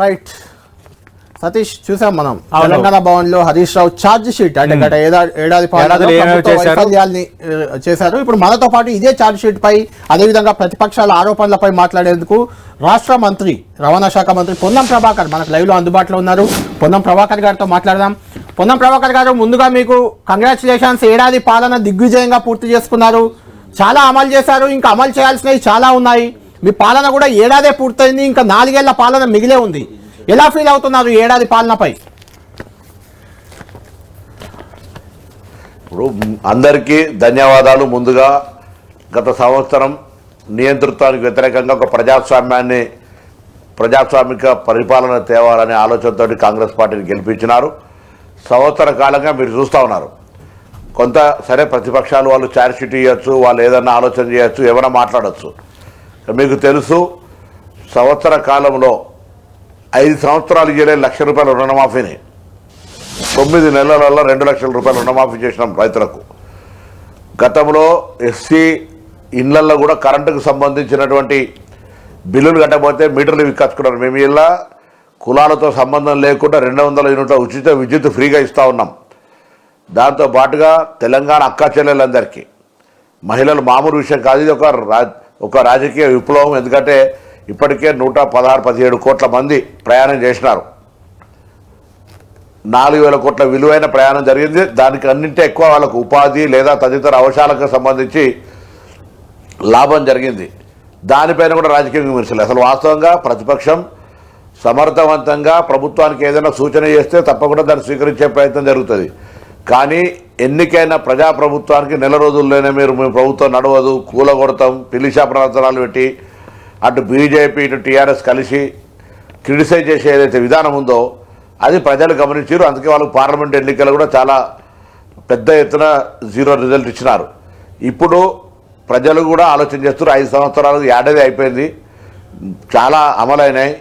Right Satish, చూసాం మనం తెలంగాణ భవన్ లో హరీష్ రావు ఛార్జ్ షీట్ అంటే గత ఏడాది వైఫల్యాల్ని చేశారు. ఇప్పుడు మనతో పాటు ఇదే ఛార్జ్ షీట్ పై అదేవిధంగా ప్రతిపక్షాల ఆరోపణలపై మాట్లాడేందుకు రాష్ట్ర మంత్రి రవాణా శాఖ మంత్రి పొన్నం ప్రభాకర్ మనకు లైవ్ లో అందుబాటులో ఉన్నారు. పొన్నం ప్రభాకర్ గారితో మాట్లాడదాం. పొన్నం ప్రభాకర్ గారు, ముందుగా మీకు కంగ్రాచులేషన్స్. ఏడాది పాలన దిగ్విజయంగా పూర్తి చేసుకున్నారు, చాలా అమలు చేశారు, ఇంకా అమలు చేయాల్సినవి చాలా ఉన్నాయి. మీ పాలన కూడా ఏడాదే పూర్తయింది, ఇంకా 4 ఏళ్ల పాలన మిగిలే ఉంది. ఎలా ఫీల్ అవుతున్నారు ఏడాది పాలనపై? ఇప్పుడు అందరికీ ధన్యవాదాలు. ముందుగా గత సంవత్సరం నియంతృత్వానికి వ్యతిరేకంగా ఒక ప్రజాస్వామిక పరిపాలన తేవాలనే ఆలోచనతో కాంగ్రెస్ పార్టీని గెలిపించినారు. సంవత్సర కాలంగా మీరు చూస్తూ ఉన్నారు. కొంత సరే ప్రతిపక్షాలు వాళ్ళు ఛార్జ్ షీట్ ఇవ్వచ్చు, వాళ్ళు ఏదన్నా ఆలోచన చేయొచ్చు, ఏమైనా మాట్లాడచ్చు. మీకు తెలుసు, సంవత్సర కాలంలో 5 సంవత్సరాలు ఇయ్యలే ₹1,00,000 రుణమాఫీని 9 నెలలలో 2 లక్షల రూపాయలు రుణమాఫీ చేసినాం రైతులకు. గతంలో ఎస్సీ ఇళ్లలో కూడా కరెంటుకు సంబంధించినటువంటి బిల్లులు కట్టకపోతే మీటర్లు విక్కచ్చుకున్నారు. మేము ఇలా కులాలతో సంబంధం లేకుండా 200 యూనిట్ల ఉచిత విద్యుత్ ఫ్రీగా ఇస్తూ ఉన్నాం. దాంతో పాటుగా తెలంగాణ అక్కా చెల్లెలందరికీ, మహిళలు మామూలు విషయం కాదు, ఇది ఒక రాజకీయ విప్లవం. ఎందుకంటే ఇప్పటికే 116-117 కోట్ల మంది ప్రయాణం చేసినారు. 4,000 కోట్ల విలువైన ప్రయాణం జరిగింది. దానికి అన్నింటే ఎక్కువ వాళ్ళకు ఉపాధి లేదా తదితర అవసరాలకు సంబంధించి లాభం జరిగింది. దానిపైన కూడా రాజకీయ విమర్శలు. అసలు వాస్తవంగా ప్రతిపక్షం సమర్థవంతంగా ప్రభుత్వానికి ఏదైనా సూచన చేస్తే తప్పకుండా దాన్ని స్వీకరించే ప్రయత్నం జరుగుతుంది. కానీ ఎన్నికైన ప్రజాప్రభుత్వానికి నెల రోజుల్లోనే మేము ప్రభుత్వం నడవదు, కూలగొడతాం, పిలిషా ప్రవర్తనాలు పెట్టి అటు బీజేపీ ఇటు టీఆర్ఎస్ కలిసి క్రిటిసైజ్ చేసే ఏదైతే విధానం ఉందో అది ప్రజలు గమనించారు. అందుకే వాళ్ళకు పార్లమెంట్ ఎన్నికలు కూడా చాలా పెద్ద ఎత్తున 0 రిజల్ట్ ఇచ్చినారు. ఇప్పుడు ప్రజలు కూడా ఆలోచన చేస్తున్నారు. 5 సంవత్సరాలు ఏడాది అయిపోయింది, చాలా అమలైనాయి.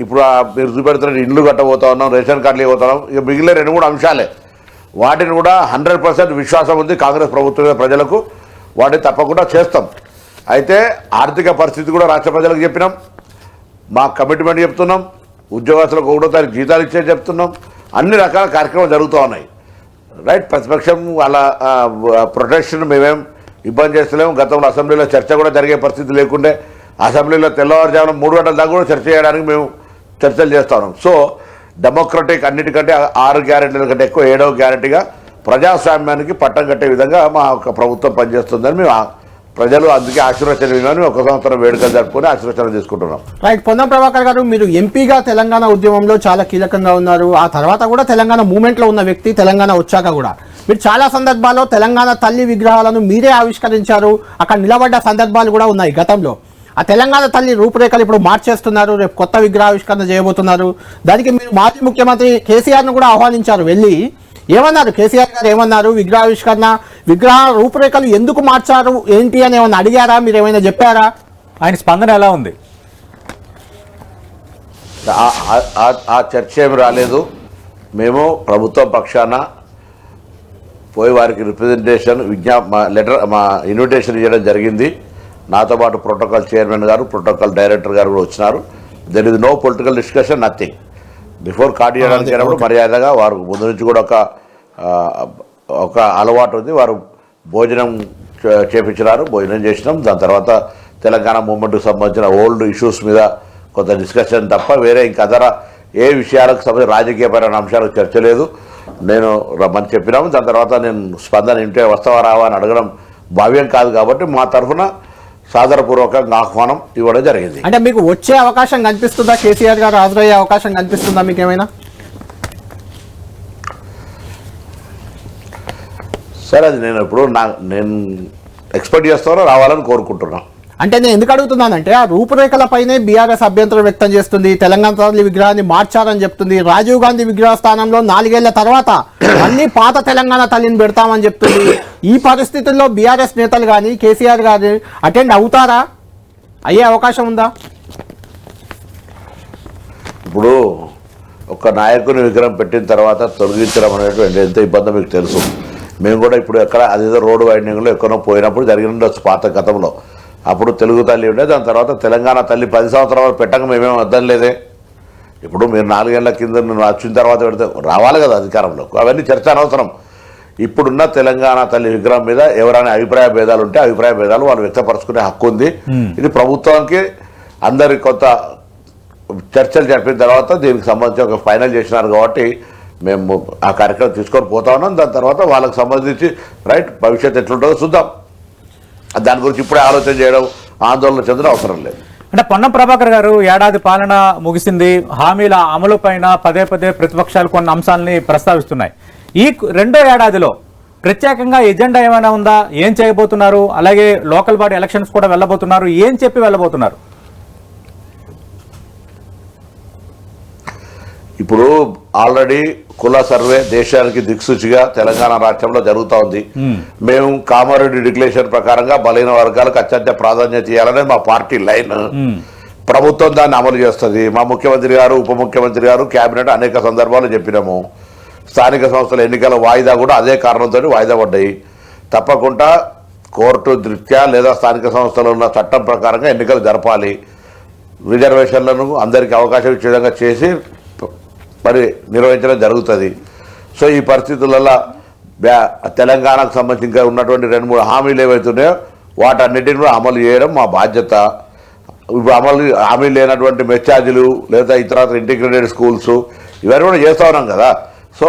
ఇప్పుడు మీరు చూపెడుతున్న ఇండ్లు కట్టబోతా ఉన్నాం, రేషన్ కార్డులు ఇవ్వబోతున్నాం. ఇక మిగిలిన 2-3 అంశాలే, వాటిని కూడా 100% విశ్వాసం ఉంది కాంగ్రెస్ ప్రభుత్వం ప్రజలకు. వాటిని తప్పకుండా చేస్తాం. అయితే ఆర్థిక పరిస్థితి కూడా రాష్ట్ర ప్రజలకు చెప్పినాం, మా కమిట్మెంట్ చెప్తున్నాం, ఉద్యోగస్తులకు 1వ తారీఖు జీతాలు ఇచ్చే చెప్తున్నాం. అన్ని రకాల కార్యక్రమాలు జరుగుతూ ఉన్నాయి. రైట్, ప్రతిపక్షం వాళ్ళ ప్రొటెక్షన్ మేమేం ఇబ్బంది చేస్తలేము. గతంలో అసెంబ్లీలో చర్చ కూడా జరిగే పరిస్థితి లేకుండే, అసెంబ్లీలో తెల్లవారుజామున 3 గంటల దాకా కూడా చర్చ చేయడానికి మేము చర్చలు చేస్తూ ఉన్నాం. సో డెమోక్రటిక్ అన్నిటికంటే 6 గ్యారెంటీల కంటే ఎక్కువ 7వ గ్యారెంటీగా ప్రజాస్వామ్యానికి పట్టం కట్టే విధంగా మా యొక్క ప్రభుత్వం పనిచేస్తుందని మేము ప్రజలు అందుకే ఆశీర్వచనం 1 సంవత్సరం వేడుకలు జరుపుకొని ఆశీర్వచనం తీసుకుంటున్నాం. రైట్, పొన్నం ప్రభాకర్ గారు, మీరు ఎంపీగా తెలంగాణ ఉద్యమంలో చాలా కీలకంగా ఉన్నారు. ఆ తర్వాత కూడా తెలంగాణ మూవ్మెంట్లో ఉన్న వ్యక్తి. తెలంగాణ వచ్చాక కూడా మీరు చాలా సందర్భాల్లో తెలంగాణ తల్లి విగ్రహాలను మీరే ఆవిష్కరించారు. అక్కడ నిలబడ్డ సందర్భాలు కూడా ఉన్నాయి గతంలో. ఆ తెలంగాణ తల్లి రూపురేఖలు ఇప్పుడు మార్చేస్తున్నారు, రేపు కొత్త విగ్రహావిష్కరణ చేయబోతున్నారు. దానికి మీరు మాజీ ముఖ్యమంత్రి కేసీఆర్ను కూడా ఆహ్వానించారు. వెళ్ళి ఏమన్నారు కేసీఆర్ గారు? ఏమన్నారు? విగ్రహ రూపురేఖలు ఎందుకు మార్చారు ఏంటి అని ఏమైనా అడిగారా? మీరు ఏమైనా చెప్పారా? ఆయన స్పందన ఎలా ఉంది? ఆ చర్చ ఏమి రాలేదు. మేము ప్రభుత్వం పక్షాన పోయి వారికి రిప్రజెంటేషన్ లెటర్ మా ఇన్విటేషన్ ఇవ్వడం జరిగింది. నాతో పాటు ప్రోటోకాల్ చైర్మన్ గారు, ప్రోటోకాల్ డైరెక్టర్ గారు కూడా వచ్చినారు. There is no political discussion, nothing. Before కార్డు చేయడానికి అయినప్పుడు మర్యాదగా వారు ముందు నుంచి కూడా ఒక అలవాటు ఉంది. వారు భోజనం చేపించినారు, భోజనం చేసినాం. దాని తర్వాత తెలంగాణ మూవ్మెంట్కి సంబంధించిన ఓల్డ్ ఇష్యూస్ మీద కొంత డిస్కషన్ తప్ప వేరే ఇంకా ఏ విషయాలకు సంబంధించి రాజకీయపరమైన అంశాలకు చర్చ లేదు. నేను రమ్మని చెప్పినాము. దాని తర్వాత నేను స్పందన ఇంటే వస్తావా రావా అని అడగడం భావ్యం కాదు. కాబట్టి మా తరఫున సాదరపూర్వకంగా ఆహ్వానం ఇవ్వడం జరిగింది. అంటే మీకు వచ్చే అవకాశం కనిపిస్తుందా? కేసీఆర్ గారు హాజరయ్యే అవకాశం కనిపిస్తుందా మీకు ఏమైనా? సరే, అది నేను ఇప్పుడు నేను ఎక్స్పెక్ట్ చేస్తానో రావాలని కోరుకుంటున్నాను. అంటే నేను ఎందుకు అడుగుతున్నానంటే ఆ రూపురేఖలపైనే బీఆర్ఎస్ అభ్యంతరం వ్యక్తం చేస్తుంది. తెలంగాణ తల్లి విగ్రహాన్ని మార్చారని చెప్తుంది. రాజీవ్ గాంధీ విగ్రహ స్థానంలో 4 ఏళ్ల తర్వాత మళ్ళీ పాత తెలంగాణ తల్లిని పెడతామని చెప్తుంది. ఈ పరిస్థితుల్లో బీఆర్ఎస్ నేతలు కానీ కేసీఆర్ గారు అటెండ్ అవుతారా? అయ్యే అవకాశం ఉందా? ఇప్పుడు ఒక నాయకుని విగ్రహం పెట్టిన తర్వాత తొలగించడం అనేటువంటి ఎంత ఇబ్బందో మీకు తెలుసు. మేము కూడా ఇప్పుడు ఎక్కడ అదేదో రోడ్డు వైండింగ్లో ఎక్కడో పోయినప్పుడు జరిగిన పాత గతంలో అప్పుడు తెలుగు తల్లి ఉండే. దాని తర్వాత తెలంగాణ తల్లి 10 సంవత్సరాలు పెట్టక మేమేం వద్దని లేదే. ఇప్పుడు మీరు 4 ఏళ్ల కింద వచ్చిన తర్వాత పెడితే రావాలి కదా అధికారంలోకి, అవన్నీ చర్చ అనవసరం. ఇప్పుడున్న తెలంగాణ తల్లి విగ్రహం మీద ఎవరైనా అభిప్రాయ భేదాలు ఉంటే అభిప్రాయ భేదాలు వాళ్ళు వ్యక్తపరచుకునే హక్కు ఉంది. ఇది ప్రభుత్వానికి అందరి కొంత చర్చలు జరిపిన తర్వాత దీనికి సంబంధించి ఒక ఫైనల్ చేసినారు కాబట్టి మేము ఆ కార్యక్రమం తీసుకొని పోతా ఉన్నాం. దాని తర్వాత వాళ్ళకి సంబంధించి రైట్ భవిష్యత్తు ఎట్లుంటుందో చూద్దాం. దాని గురించి ఇప్పుడే ఆలోచన చేయడం, ఆందోళన చెందడం అవసరం లేదు. అంటే పొన్నం ప్రభాకర్ గారు ఏడాది పాలన ముగిసింది, హామీల అమలు పైన పదే పదే ప్రతిపక్షాలు కొన్ని అంశాలని ప్రస్తావిస్తున్నాయి. ఈ రెండో ఏడాదిలో ప్రత్యేకంగా ఎజెండా ఏమైనా ఉందా? ఏం చేయబోతున్నారు? అలాగే లోకల్ బాడీ ఎలక్షన్స్ కూడా వెళ్ళబోతున్నారు, ఏం చెప్పి వెళ్ళబోతున్నారు? ఇప్పుడు ఆల్రెడీ కుల సర్వే దేశానికి దిక్సూచిగా తెలంగాణ రాష్ట్రంలో జరుగుతూ ఉంది. మేము కామారెడ్డి డిక్లరేషన్ ప్రకారంగా బలహీన వర్గాలకు అత్యంత ప్రాధాన్యత ఇవ్వాలనేది మా పార్టీ లైన్. ప్రభుత్వం దాన్ని అమలు చేస్తుంది. మా ముఖ్యమంత్రి గారు, ఉప ముఖ్యమంత్రి గారు, కేబినెట్ అనేక సందర్భాలు చెప్పినాము. స్థానిక సంస్థల ఎన్నికల వాయిదా కూడా అదే కారణంతో వాయిదా పడ్డాయి. తప్పకుండా కోర్టు దృష్ట్యా లేదా స్థానిక సంస్థలో ఉన్న చట్టం ప్రకారంగా ఎన్నికలు జరపాలి. రిజర్వేషన్లను అందరికీ అవకాశం ఇచ్చే విధంగా చేసి మరి నిర్వహించడం జరుగుతుంది. సో ఈ పరిస్థితులలో తెలంగాణకు సంబంధించి ఇంకా ఉన్నటువంటి 2-3 హామీలు ఏవైతున్నాయో వాటన్నిటిని కూడా అమలు చేయడం మా బాధ్యత. ఇప్పుడు హామీలు లేనటువంటి మెస్ ఛార్జీలు లేదా ఇతర ఇంటిగ్రేటెడ్ స్కూల్స్ ఇవన్నీ కూడా చేస్తూ ఉన్నాం కదా. సో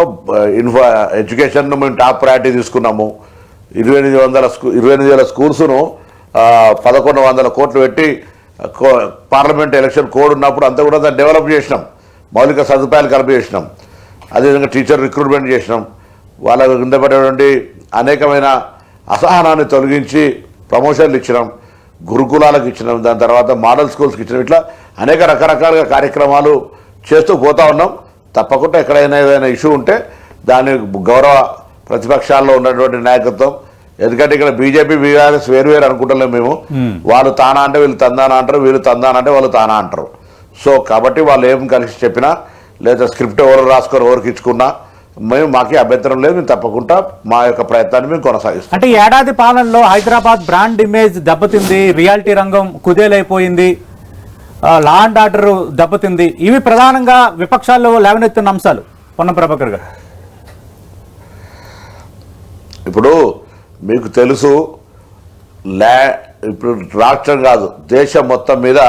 ఎడ్యుకేషన్ మేము టాప్ ప్రయారిటీ తీసుకున్నాము. 28,000 స్కూల్స్ను 1,100 కోట్లు పెట్టి పార్లమెంట్ ఎలక్షన్ కోడ్ ఉన్నప్పుడు అంతా కూడా దాన్ని డెవలప్ చేసినాం. మౌలిక సదుపాయాలు కల్పించేసినాం. అదేవిధంగా టీచర్ రిక్రూట్మెంట్ చేసినాం. వాళ్ళకు కింద పడేటువంటి అనేకమైన అసహనాన్ని తొలగించి ప్రమోషన్లు ఇచ్చినాం, గురుకులాలకు ఇచ్చినాం, దాని తర్వాత మోడల్ స్కూల్స్కి ఇచ్చినాం. ఇట్లా అనేక రకరకాలుగా కార్యక్రమాలు చేస్తూ పోతా ఉన్నాం. తప్పకుండా ఎక్కడైనా ఏదైనా ఇష్యూ ఉంటే దాని గౌరవ ప్రతిపక్షాల్లో ఉన్నటువంటి నాయకత్వం, ఎందుకంటే ఇక్కడ బీజేపీ బీఆర్ఎస్ వేరు అనుకుంటలేము మేము. వాళ్ళు తానా అంటే వీళ్ళు తందానా అంటారు, వీళ్ళు తందానా అంటే వాళ్ళు తానా అంటారు. సో కాబట్టి వాళ్ళు ఏం కలిసి చెప్పినా లేదా స్క్రిప్ట్ ఎవరు రాసుకొని ఎవరికి ఇచ్చుకున్నా మాకే అభ్యంతరం లేదు. మేము తప్పకుండా మా యొక్క ప్రయత్నాన్ని మేము కొనసాగిస్తాం. అంటే ఏడాది పాలనలో హైదరాబాద్ బ్రాండ్ ఇమేజ్ దెబ్బతింది, రియాలిటీ రంగం కుదేలైపోయింది, లా అండ్ ఆర్డర్ దెబ్బతింది. ఇవి ప్రధానంగా విపక్షాల్లో లేవనెత్తున్న అంశాలు. పొన్నం ప్రభాకర్ గారు, ఇప్పుడు మీకు తెలుసు ఇప్పుడు రాష్ట్రం కాదు దేశం మొత్తం మీద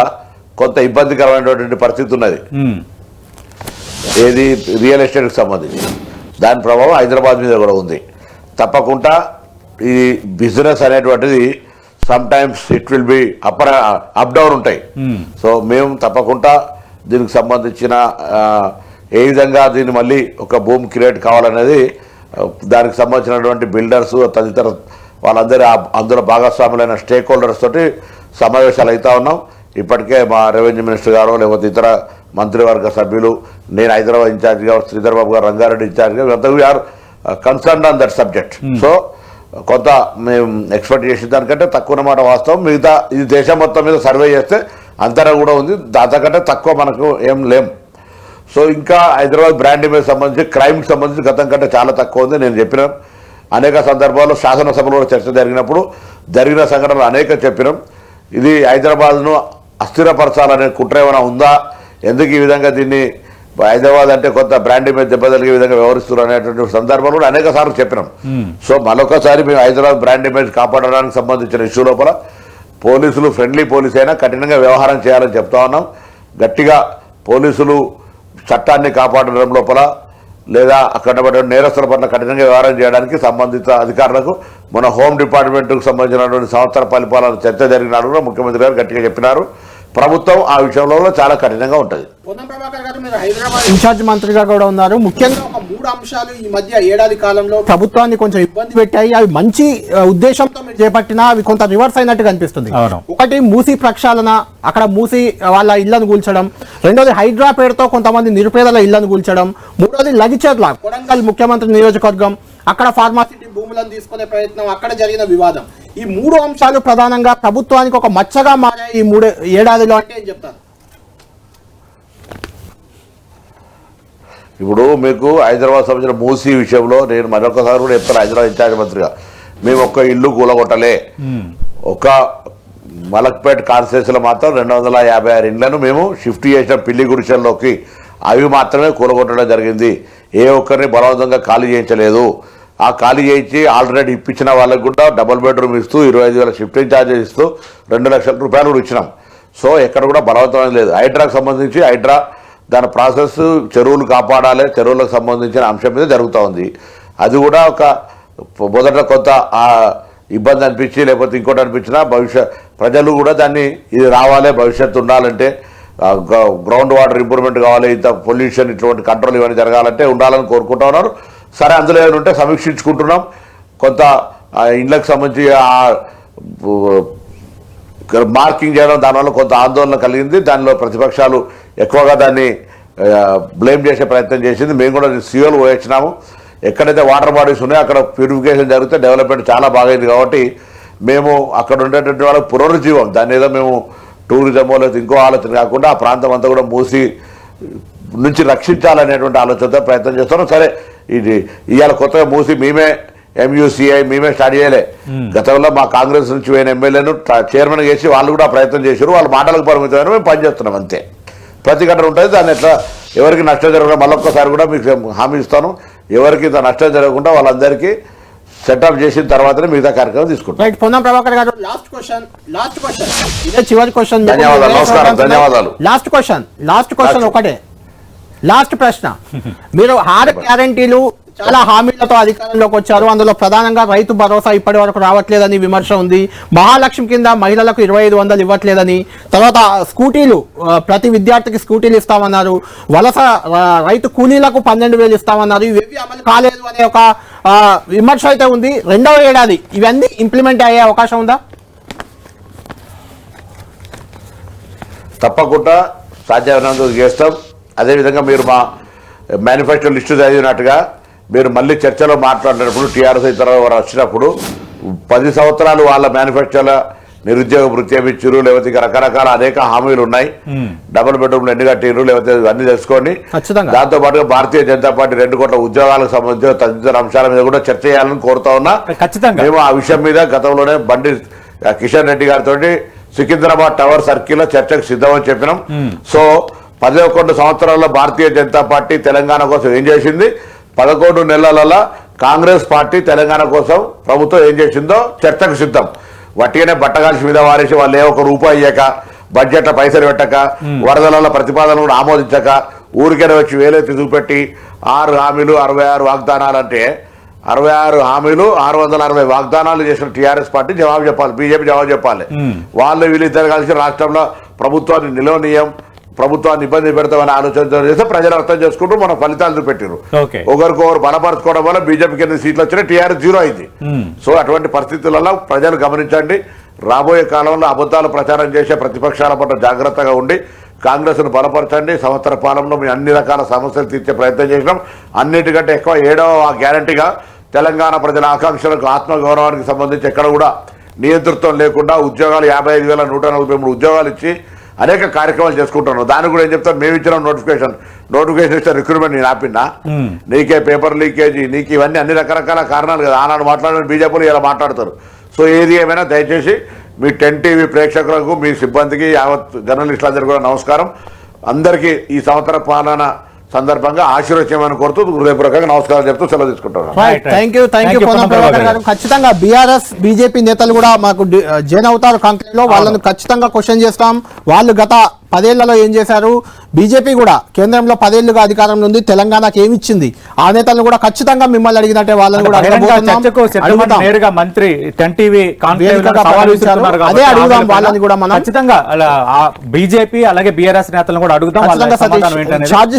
కొంత ఇబ్బందికరమైనటువంటి పరిస్థితి ఉన్నది. ఏది రియల్ ఎస్టేట్కి సంబంధించి దాని ప్రభావం హైదరాబాద్ మీద కూడా ఉంది. తప్పకుండా ఈ బిజినెస్ అనేటువంటిది some times it will be up down ఉంటాయి. సో మేము తప్పకుండా దీనికి సంబంధించిన ఏ విధంగా దీన్ని మళ్ళీ ఒక భూమి క్రియేట్ కావాలనేది దానికి సంబంధించినటువంటి బిల్డర్స్ తదితర వాళ్ళందరూ అందులో భాగస్వాములైన స్టేక్ హోల్డర్స్ తోటి సమావేశాలు అవుతా ఉన్నాం. ఇప్పటికే మా రెవెన్యూ మినిస్టర్ గారు లేకపోతే ఇతర మంత్రివర్గ సభ్యులు, నేను హైదరాబాద్ ఇన్ఛార్జిగా, శ్రీధర్ బాబు గారు రంగారెడ్డి ఇన్ఛార్జిగా, we are concerned on that subject. So కొంత మేము ఎక్స్పెక్ట్ చేసిన దానికంటే తక్కువ మాట వాస్తవం. మిగతా ఇది దేశం మొత్తం మీద సర్వే చేస్తే అంతరా కూడా ఉంది, దాంతకంటే తక్కువ మనకు ఏం లేం. సో ఇంకా హైదరాబాద్ బ్రాండ్ ఇమేజ్ సంబంధించి క్రైమ్కి సంబంధించి గతం కంటే చాలా తక్కువ ఉంది. నేను చెప్పినాం అనేక సందర్భాల్లో శాసనసభలో జరిగిన సంఘటనలు అనేక చెప్పినాం. ఇది హైదరాబాద్ను అస్థిరపరచాలనే కుట్ర ఏమైనా ఉందా, ఎందుకు ఈ విధంగా దీన్ని హైదరాబాద్ అంటే కొంత బ్రాండ్ ఇమేజ్ దెబ్బతలిగే విధంగా వ్యవహరిస్తున్నారు అనేటువంటి సందర్భాలు కూడా అనేక సార్లు చెప్పినాం. సో మరొకసారి మేము హైదరాబాద్ బ్రాండ్ ఇమేజ్ కాపాడడానికి సంబంధించిన ఇష్యూ లోపల పోలీసులు ఫ్రెండ్లీ పోలీస్ అయినా కఠినంగా వ్యవహారం చేయాలని చెప్తా ఉన్నాం. గట్టిగా పోలీసులు చట్టాన్ని కాపాడడం లోపల లేదా అక్కడ నేరస్తుల పట్ల కఠినంగా వ్యవహారం చేయడానికి సంబంధిత అధికారులకు మన హోమ్ డిపార్ట్మెంట్కు సంబంధించినటువంటి సంవత్సర పరిపాలన చర్చ జరిగినాడు కూడా ముఖ్యమంత్రి గారు గట్టిగా చెప్పినారు. ప్రభుత్వం ఆ విషయంలో చాలా కఠినంగా ఉంటుంది. పొన్నం ప్రభాకర్ గారు, మీరు హైదరాబాద్ ఇన్ఛార్జ్ మంత్రిగా కూడా ఉన్నారు. ముఖ్యంగా ఒక 3 అంశాలు ఈ మధ్య ఏడాది కాలంలో ప్రభుత్వాన్ని కొంచెం ఇబ్బంది పెట్టాయి. అవి మంచి ఉద్దేశంతో మీరు చేపట్టినా అవి కొంత రివర్స్ అయినట్టు కనిపిస్తుంది. ఒకటి మూసీ ప్రక్షాళన, అక్కడ మూసీ వాళ్ళ ఇళ్లను కూల్చడం. రెండోది హైడ్రా పేరుతో కొంతమంది నిరుపేదల ఇళ్లను కూల్చడం. మూడోది లగిచెర్ల కొడంగల్ ముఖ్యమంత్రి నియోజకవర్గం, అక్కడ ఫార్మాసిటీ భూములను తీసుకునే ప్రయత్నం, అక్కడ జరిగిన వివాదం. ఈ 3 అంశాలు ప్రధానంగా ప్రభుత్వానికి ఒక మచ్చగా మారాయి ఈ 3 ఏడాదిలో అంటే ఏం చెప్తారు? ఇప్పుడు మీకు హైదరాబాద్ సంబంధించిన మూసీ విషయంలో నేను మరొకసారి కూడా చెప్తాను. హైదరాబాద్ ఇన్ఛార్జ్ మంత్రిగా మేము ఒక్క ఇల్లు కూలగొట్టలే. ఒక మలక్పేట్ కాన్స్టిట్యూన్సీలో మాత్రం 256 ఇండ్లను మేము షిఫ్ట్ చేసిన పిల్లి గుడిసెల్లోకి. అవి మాత్రమే కూలగొట్టడం జరిగింది. ఏ ఒక్కరిని బలవంతంగా ఖాళీ చేయించలేదు. ఆ ఖాళీ చేయించి ఆల్రెడీ ఇప్పించిన వాళ్ళకి కూడా డబుల్ బెడ్రూమ్ ఇస్తూ 25,000 షిఫ్టింగ్ ఛార్జెస్ ఇస్తూ 2 లక్షల రూపాయలు కూడా ఇచ్చినాం. సో ఎక్కడ కూడా బలవంతం లేదు. హైడ్రాకు సంబంధించి హైడ్రా దాని ప్రాసెస్ చెరువులు కాపాడాలి, చెరువులకు సంబంధించిన అంశం మీద జరుగుతూ ఉంది. అది కూడా ఒక మొదట కొంత ఇబ్బంది అనిపించి లేకపోతే ఇంకోటి అనిపించినా ప్రజలు కూడా దాన్ని ఇది రావాలి, భవిష్యత్తు ఉండాలంటే గ్రౌండ్ వాటర్ ఇంప్రూవ్మెంట్ కావాలి, ఇంత పొల్యూషన్ ఇటువంటి కంట్రోల్ ఇవన్నీ జరగాలంటే ఉండాలని కోరుకుంటా ఉన్నారు. సరే, అందులో ఏమైనా ఉంటే సమీక్షించుకుంటున్నాం. కొంత ఇండ్లకు సంబంధించి మార్కింగ్ చేయడం దానివల్ల కొంత ఆందోళన కలిగింది. దానిలో ప్రతిపక్షాలు ఎక్కువగా దాన్ని బ్లేమ్ చేసే ప్రయత్నం చేసింది. మేము కూడా సీఓలు పోయించినాము. ఎక్కడైతే వాటర్ బాడీస్ ఉన్నాయో అక్కడ ప్యూరిఫికేషన్ జరిగితే డెవలప్మెంట్ చాలా బాగైంది. కాబట్టి మేము అక్కడ ఉండేటువంటి వాళ్ళకి పునరుజ్జీవం, దాన్ని ఏదో మేము టూరిజమో లేదా ఇంకో ఆలోచన కాకుండా ఆ ప్రాంతం అంతా కూడా మూసి నుంచి రక్షించాలనేటువంటి ఆలోచనతో ప్రయత్నం చేస్తున్నాం. సరే, ఇది ఇవాళ కొత్తగా మూసి మేమే MUCI మేమే స్టార్ట్ చేయలే. గతంలో మా కాంగ్రెస్ నుంచి పోయిన ఎమ్మెల్యేను చైర్మన్ చేసి వాళ్ళు కూడా ప్రయత్నం చేశారు. వాళ్ళ మాటలకు పరిమితమైన మేము పనిచేస్తున్నాం అంతే. ప్రతిఘటన ఉంటుంది. దాన్ని ఎట్లా ఎవరికి నష్టం జరగకుండా మళ్ళొక్కసారి కూడా మీకు హామీ ఇస్తాను, ఎవరికి ఇంత నష్టం జరగకుండా వాళ్ళందరికీ సెటప్ చేసిన తర్వాతనే మిగతా కార్యక్రమం తీసుకుంటాం. పొన్నం ప్రభాకర్ గారు, లాస్ట్ క్వశ్చన్ ఇదే చివరి క్వశ్చన్. ధన్యవాదాలు, నమస్కారం, ధన్యవాదాలు. లాస్ట్ క్వశ్చన్ ఒకటే, లాస్ట్ ప్రశ్న. మీరు 6 గ్యారంటీలు చాలా హామీలతో అధికారంలోకి వచ్చారు. అందులో ప్రధానంగా రైతు భరోసా ఇప్పటి వరకు రావట్లేదని విమర్శ ఉంది. మహాలక్ష్మి కింద మహిళలకు 2,500 ఇవ్వట్లేదని, తర్వాత స్కూటీలు ప్రతి విద్యార్థికి స్కూటీలు ఇస్తామన్నారు. వలస రైతు కూలీలకు 12,000 ఇస్తామన్నారు. ఇవేవి అమలు కాలేదు అనే ఒక విమర్శ అయితే ఉంది. 2వ ఏడాది ఇవన్నీ ఇంప్లిమెంట్ అయ్యే అవకాశం ఉందా? తప్పకుండా సాధ్యమైనంత చేస్తాం. అదేవిధంగా మీరు మా మేనిఫెస్టో లిస్టు చదివినట్టుగా మీరు మళ్ళీ చర్చలో మాట్లాడినప్పుడు టీఆర్ఎస్ ఇతర వచ్చినప్పుడు 10 సంవత్సరాలు వాళ్ళ మేనిఫెస్టోలో నిరుద్యోగ వృత్తి ఇచ్చారు, లేకపోతే ఇక రకరకాల అనేక హామీలు ఉన్నాయి. డబుల్ బెడ్రూమ్లు ఎన్ని కట్టిరు, లేకపోతే అన్ని తెలుసుకోండి. దాంతో పాటుగా భారతీయ జనతా పార్టీ 2 కోట్ల ఉద్యోగాలకు సంబంధించిన తదితర అంశాల మీద కూడా చర్చ చేయాలని కోరుతా ఉన్నా. మేము ఆ విషయం మీద గతంలోనే బండి కిషన్ రెడ్డి గారితో సికింద్రాబాద్ టవర్ సర్కిల్ లో చర్చకు సిద్ధమని చెప్పినాం. సో 11 సంవత్సరాల్లో భారతీయ జనతా పార్టీ తెలంగాణ కోసం ఏం చేసింది, 11 నెలల కాంగ్రెస్ పార్టీ తెలంగాణ కోసం ప్రభుత్వం ఏం చేసిందో చర్చకు సిద్ధం. వట్టిగానే బట్టగాల్సి మీద వారేసి వాళ్ళు ఏ ఒక్క రూపాయి ఇయ్యక, బడ్జెట్లో పైసలు పెట్టక, వరదల ప్రతిపాదనలు ఆమోదించక, ఊరికనే వచ్చి వేలెత్తి చూపెట్టి 6 హామీలు 66 వాగ్దానాలు అంటే 66 హామీలు 660 వాగ్దానాలు చేసిన టీఆర్ఎస్ పార్టీ జవాబు చెప్పాలి, బీజేపీ జవాబు చెప్పాలి. వాళ్ళు వీళ్ళిద్దరు కలిసి రాష్ట్రంలో ప్రభుత్వాన్ని నిలవనీయం, ప్రభుత్వాన్ని ఇబ్బంది పెడతామని ఆలోచన చేస్తే ప్రజలు అర్థం చేసుకుంటూ మన ఫలితాలు చూపెట్టారు. ఒకరికొకరు బలపరచుకోవడం వల్ల బీజేపీకి 8 సీట్లు వచ్చినా టీఆర్ఎస్ 0 అయింది. సో అటువంటి పరిస్థితులలో ప్రజలు గమనించండి. రాబోయే కాలంలో అబద్ధాలు ప్రచారం చేసే ప్రతిపక్షాల పట్ల జాగ్రత్తగా ఉండి కాంగ్రెస్ను బలపరచండి. సంవత్సర పాలనలో మేము అన్ని రకాల సమస్యలు తీర్చే ప్రయత్నం చేసినాం. అన్నిటికంటే ఎక్కువ 7వ గ్యారంటీగా తెలంగాణ ప్రజల ఆకాంక్షలకు, ఆత్మగౌరవానికి సంబంధించి ఎక్కడ కూడా నియంతృత్వం లేకుండా ఉద్యోగాలు 55,143 ఉద్యోగాలు ఇచ్చి అనేక కార్యక్రమాలు చేసుకుంటున్నాం. దానికి కూడా ఏం చెప్తాను, మేము ఇచ్చిన నోటిఫికేషన్ ఇస్తే రిక్రూట్మెంట్ నేను ఆపినా, నీకే పేపర్ లీకేజీ, నీకు ఇవన్నీ అన్ని రకరకాల కారణాలు కదా. ఆనాడు మాట్లాడిన బీజేపీలు ఇలా మాట్లాడతారు. సో ఏది ఏమైనా దయచేసి మీ 10 టీవీ ప్రేక్షకులకు, మీ సిబ్బందికి, యావత్ జర్నలిస్టులందరికీ కూడా నమస్కారం. అందరికీ ఈ సంవత్సర పాలన సందర్భంగా ఆశీర్వచమని కోరుతూ హృదయపూర్వకంగా నమస్కారం చెప్తూ సెలవు తీసుకుంటున్నాను. థ్యాంక్ యూ పొన్నం ప్రభాకర్ గారు. ఖచ్చితంగా బీఆర్ఎస్ బీజేపీ నేతలు కూడా మాకు జైన్ అవుతారు కాంక్రీట్లో. వాళ్ళని ఖచ్చితంగా క్వశ్చన్ చేస్తాం. వాళ్ళు గత 10 ఏళ్లలో ఏం చేశారు, బీజేపీ కూడా కేంద్రంలో 10 ఏళ్లుగా అధికారంలో ఉంది, తెలంగాణకు ఏమి ఇచ్చింది, ఆ నేతలను కూడా ఖచ్చితంగా మిమ్మల్ని అడిగినట్టే వాళ్ళని కూడా మంత్రి అదే అడుగుదాం వాళ్ళని కూడా మనం. ఖచ్చితంగా బీజేపీ అలాగే బీఆర్ఎస్ నేతలను కూడా అడుగుతాం. ఛార్జ్